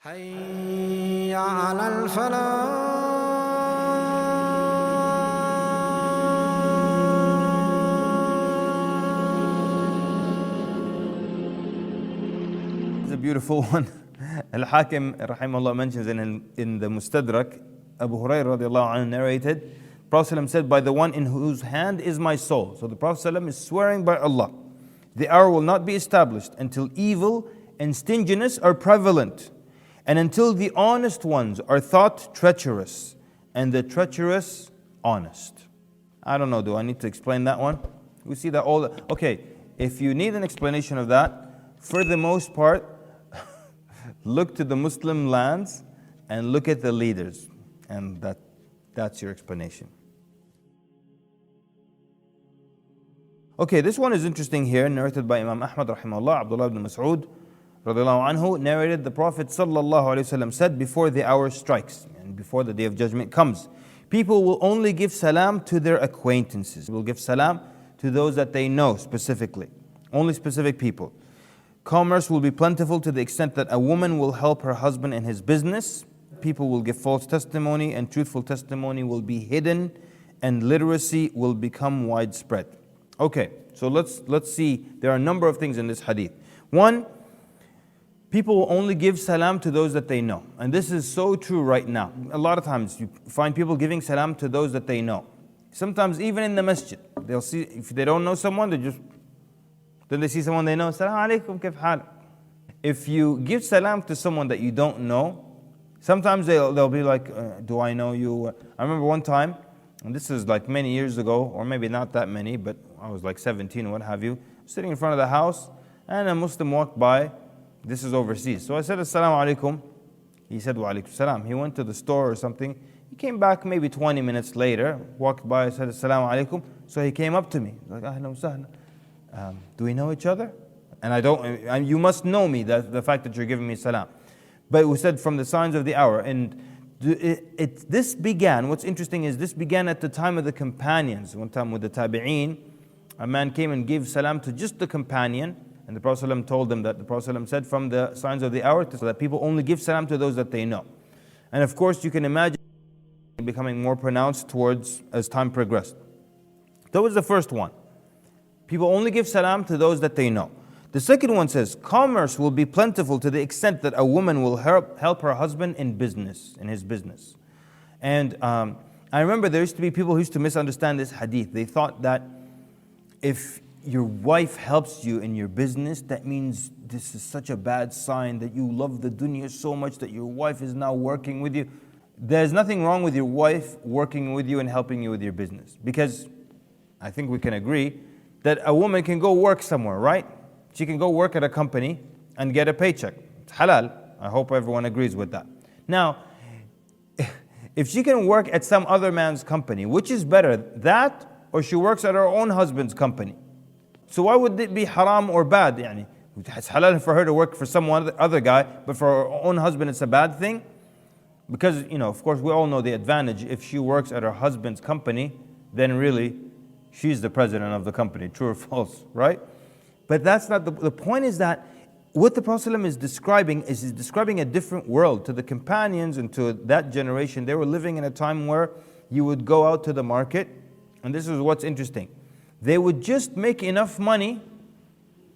حي على الفلاح. It's a beautiful one. Al-Hakim rahimahullah mentions in the Mustadrak, Abu Hurairah radiallahu anhu narrated, Prophet ﷺ said, by the one in whose hand is my soul. So the Prophet ﷺ is swearing by Allah. The hour will not be established until evil and stinginess are prevalent, and until the honest ones are thought treacherous, and the treacherous honest. I don't know, do I need to explain that one? We see that all okay, if you need an explanation of that, for the most part, look to the Muslim lands and look at the leaders, and that's your explanation. Okay, this one is interesting here, narrated by Imam Ahmad rahimahullah. Abdullah ibn Mas'ud radiallahu anhu narrated, the Prophet sallallahu alaihi wasallam said, before the hour strikes and before the day of judgment comes, people will only give salam to their acquaintances. Will give salam to those that they know specifically, only specific people. Commerce will be plentiful to the extent that a woman will help her husband in his business. People will give false testimony, and truthful testimony will be hidden, and literacy will become widespread. Okay, so let's see. There are a number of things in this hadith. One, people will only give salam to those that they know. And this is so true right now. A lot of times you find people giving salam to those that they know. Sometimes even in the masjid, they'll see, if they don't know someone, then they see someone they know, Salam alaikum, kif hal. If you give salam to someone that you don't know, sometimes they'll be like, do I know you? I remember one time, and this is like many years ago, or maybe not that many, but I was like 17 or what have you, sitting in front of the house, and a Muslim walked by. This is overseas. So I said, Assalamu alaikum. He said, Wa alaikum salam. He went to the store or something. He came back maybe 20 minutes later, walked by, I said, Assalamu alaikum. So he came up to me, like, Ahlan wa sahlan. Do we know each other? And you must know me, the fact that you're giving me salam. But we said from the signs of the hour. And this began, what's interesting is this began at the time of the companions. One time with the tabi'een, a man came and gave salam to just the companion. And the Prophet ﷺ told them that the Prophet ﷺ said from the signs of the hour, so that people only give salam to those that they know. And of course you can imagine becoming more pronounced towards as time progressed. That was the first one. People only give salam to those that they know. The second one says, commerce will be plentiful to the extent that a woman will help her husband in his business. And I remember there used to be people who used to misunderstand this hadith. They thought that if your wife helps you in your business, that means this is such a bad sign that you love the dunya so much that your wife is now working with you. There's nothing wrong with your wife working with you and helping you with your business. Because I think we can agree that a woman can go work somewhere, right? She can go work at a company and get a paycheck. It's halal. I hope everyone agrees with that. Now, if she can work at some other man's company, which is better, that or she works at her own husband's company? So why would it be haram or bad? Yani, it's halal for her to work for some other guy, but for her own husband it's a bad thing? Because, of course we all know the advantage. If she works at her husband's company, then really she's the president of the company, true or false, right? But that's not the point. Is that what the Prophet ﷺ is describing is he's describing a different world to the companions and to that generation. They were living in a time where you would go out to the market, and this is what's interesting. They would just make enough money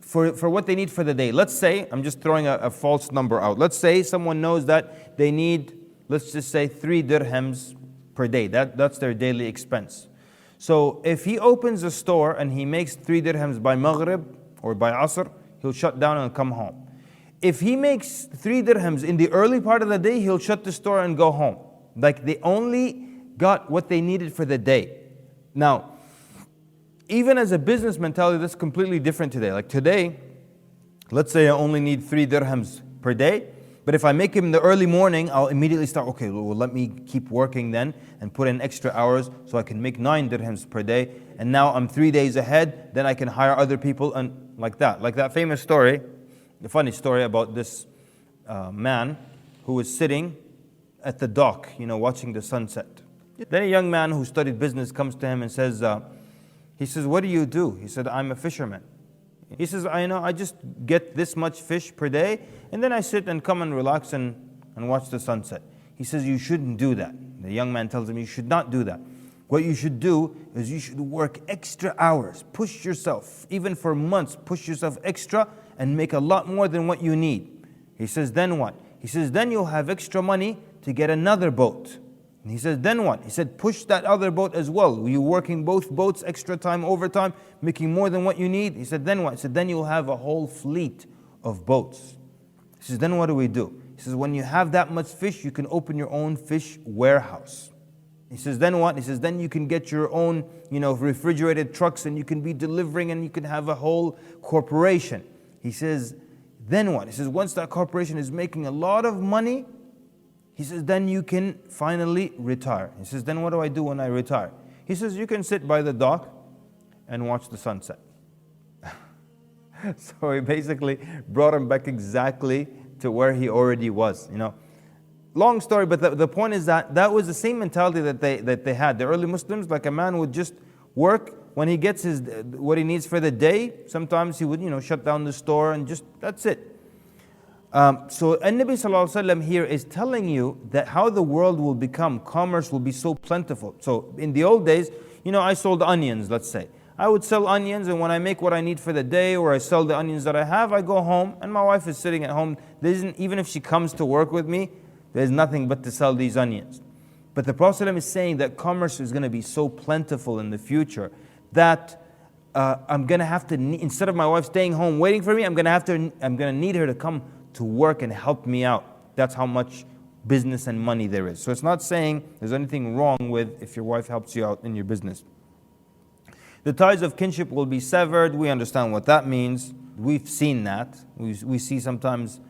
for what they need for the day. Let's say, I'm just throwing a false number out. Let's say someone knows that they need, let's just say 3 dirhams per day. That's their daily expense. So if he opens a store and he makes 3 dirhams by Maghrib or by Asr, he'll shut down and come home. If he makes 3 dirhams in the early part of the day, he'll shut the store and go home. Like they only got what they needed for the day. Now, even as a business mentality, that's completely different today. Like today, let's say I only need 3 dirhams per day, but if I make him in the early morning, I'll immediately start, okay, well, let me keep working then and put in extra hours so I can make 9 dirhams per day. And now I'm 3 days ahead, then I can hire other people and like that. Like that famous story, the funny story about this man who was sitting at the dock, watching the sunset. Then a young man who studied business comes to him and says, he says, what do you do? He said, I'm a fisherman. He says, I just get this much fish per day, and then I sit and come and relax and and watch the sunset. He says, you shouldn't do that. The young man tells him, you should not do that. What you should do is you should work extra hours. Push yourself, even for months, push yourself extra and make a lot more than what you need. He says, then what? He says, then you'll have extra money to get another boat. And he says, then what? He said, push that other boat as well. You're working both boats, extra time, overtime, making more than what you need. He said, then what? He said, then you'll have a whole fleet of boats. He says, then what do we do? He says, when you have that much fish, you can open your own fish warehouse. He says, then what? He says, then you can get your own, refrigerated trucks and you can be delivering and you can have a whole corporation. He says, then what? He says, once that corporation is making a lot of money, he says, then you can finally retire. He says, then what do I do when I retire? He says, you can sit by the dock and watch the sunset. So he basically brought him back exactly to where he already was, Long story, but the point is that was the same mentality that they had. The early Muslims, like a man would just work when he gets what he needs for the day. Sometimes he would, shut down the store and just, that's it. So An-Nabi Sallallahu Alaihi Wasallam here is telling you that how the world will become, commerce will be so plentiful. So in the old days, I sold onions, let's say. I would sell onions, and when I make what I need for the day, or I sell the onions that I have, I go home, and my wife is sitting at home. Even if she comes to work with me, there's nothing but to sell these onions. But the Prophet ﷺ is saying that commerce is going to be so plentiful in the future that I'm going to have to, instead of my wife staying home waiting for me, I'm going to need her to come to work and help me out. That's how much business and money there is. So it's not saying there's anything wrong with if your wife helps you out in your business. The ties of kinship will be severed. We understand what that means. We've seen that. We see sometimes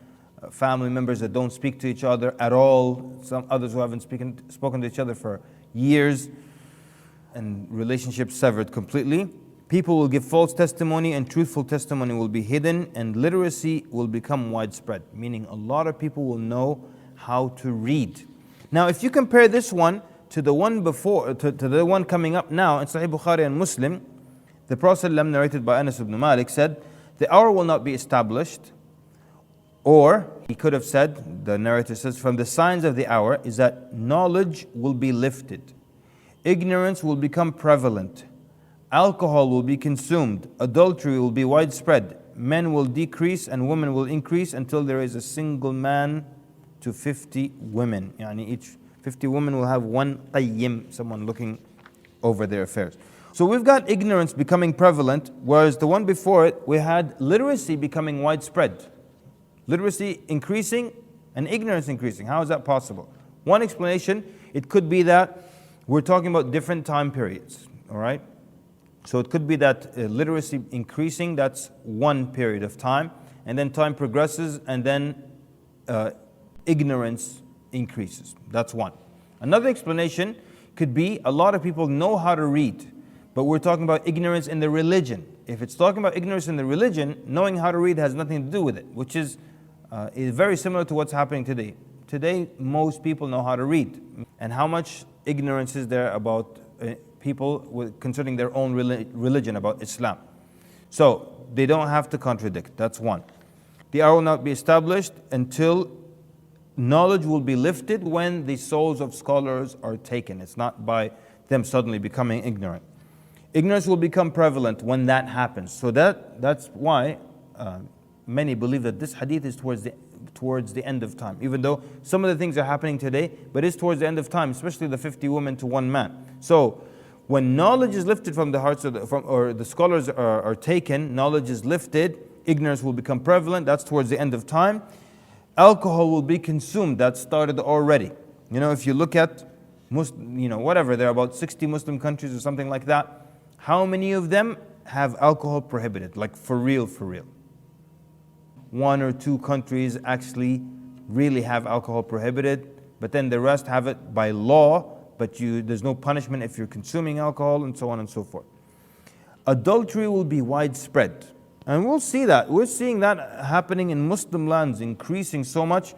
family members that don't speak to each other at all. Some others who haven't spoken to each other for years, and relationships severed completely. People will give false testimony and truthful testimony will be hidden, and literacy will become widespread, meaning a lot of people will know how to read. Now, if you compare this one to the one before, to the one coming up now in Sahih Bukhari and Muslim, the Prophet ﷺ, narrated by Anas ibn Malik, said, the hour will not be established. Or, he could have said, the narrator says, from the signs of the hour is that knowledge will be lifted, ignorance will become prevalent, alcohol will be consumed, adultery will be widespread, men will decrease and women will increase until there is a single man to 50 women. Yani each 50 women will have one qayyim, someone looking over their affairs. So we've got ignorance becoming prevalent, whereas the one before it, we had literacy becoming widespread. Literacy increasing and ignorance increasing. How is that possible? One explanation, it could be that we're talking about different time periods, all right? So it could be that literacy increasing, that's one period of time, and then time progresses, and then ignorance increases. That's one. Another explanation could be a lot of people know how to read, but we're talking about ignorance in the religion. If it's talking about ignorance in the religion, knowing how to read has nothing to do with it, which is very similar to what's happening today. Today, most people know how to read. And how much ignorance is there about people concerning their own religion, about Islam? So, they don't have to contradict. That's one. The hour will not be established until knowledge will be lifted when the souls of scholars are taken. It's not by them suddenly becoming ignorant. Ignorance will become prevalent when that happens. So that's why many believe that this hadith is towards the end of time. Even though some of the things are happening today, but it's towards the end of time, especially the 50 women to one man. So when knowledge is lifted from the hearts or the scholars are taken, knowledge is lifted, ignorance will become prevalent. That's towards the end of time. Alcohol will be consumed. That started already. If you look at whatever, there are about 60 Muslim countries or something like that. How many of them have alcohol prohibited? Like for real, for real. 1 or 2 countries actually really have alcohol prohibited, but then the rest have it by law, but there's no punishment if you're consuming alcohol, and so on and so forth. Adultery will be widespread. And we'll see that. We're seeing that happening in Muslim lands, increasing so much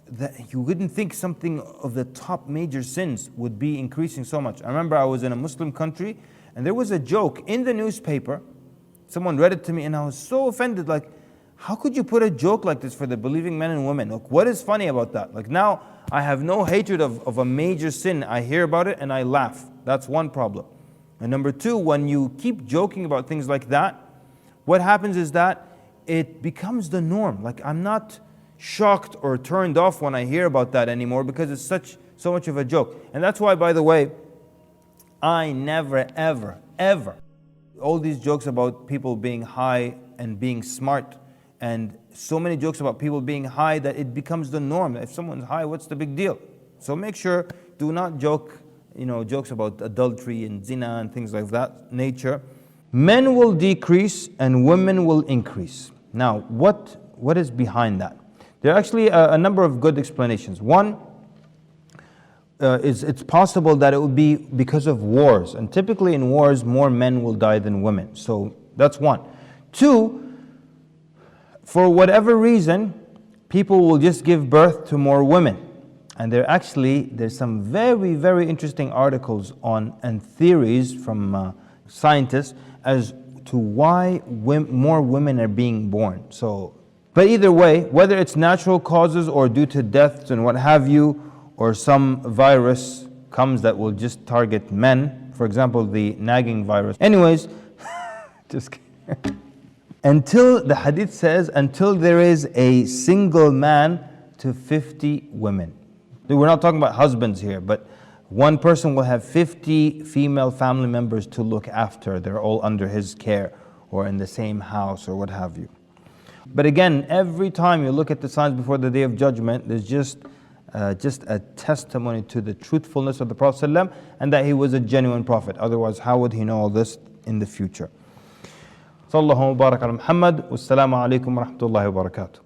that you wouldn't think something of the top major sins would be increasing so much. I remember I was in a Muslim country, and there was a joke in the newspaper. Someone read it to me, and I was so offended, like, how could you put a joke like this for the believing men and women? Like, what is funny about that? Like now, I have no hatred of a major sin. I hear about it and I laugh. That's one problem. And number two, when you keep joking about things like that, what happens is that it becomes the norm. Like I'm not shocked or turned off when I hear about that anymore because it's so much of a joke. And that's why, by the way, I never, ever, all these jokes about people being high and being smart, and so many jokes about people being high that it becomes the norm. If someone's high, what's the big deal? So make sure, do not joke, jokes about adultery and zina and things like that nature. Men will decrease and women will increase. Now, what is behind that? There are actually a number of good explanations. One, it's possible that it would be because of wars. And typically in wars, more men will die than women. So that's one. Two, for whatever reason, people will just give birth to more women. And there's some very, very interesting articles and theories from scientists as to why more women are being born. But either way, whether it's natural causes or due to deaths and what have you, or some virus comes that will just target men, for example, the nagging virus. Anyways, just kidding. The hadith says, until there is a single man to 50 women. We're not talking about husbands here, but one person will have 50 female family members to look after. They're all under his care or in the same house or what have you. But again, every time you look at the signs before the Day of Judgment, there's just a testimony to the truthfulness of the Prophet ﷺ and that he was a genuine prophet. Otherwise, how would he know all this in the future? Sallallahu barak ala Muhammad. Wassalamu alaikum wa rahmatullahi wa barakatuh.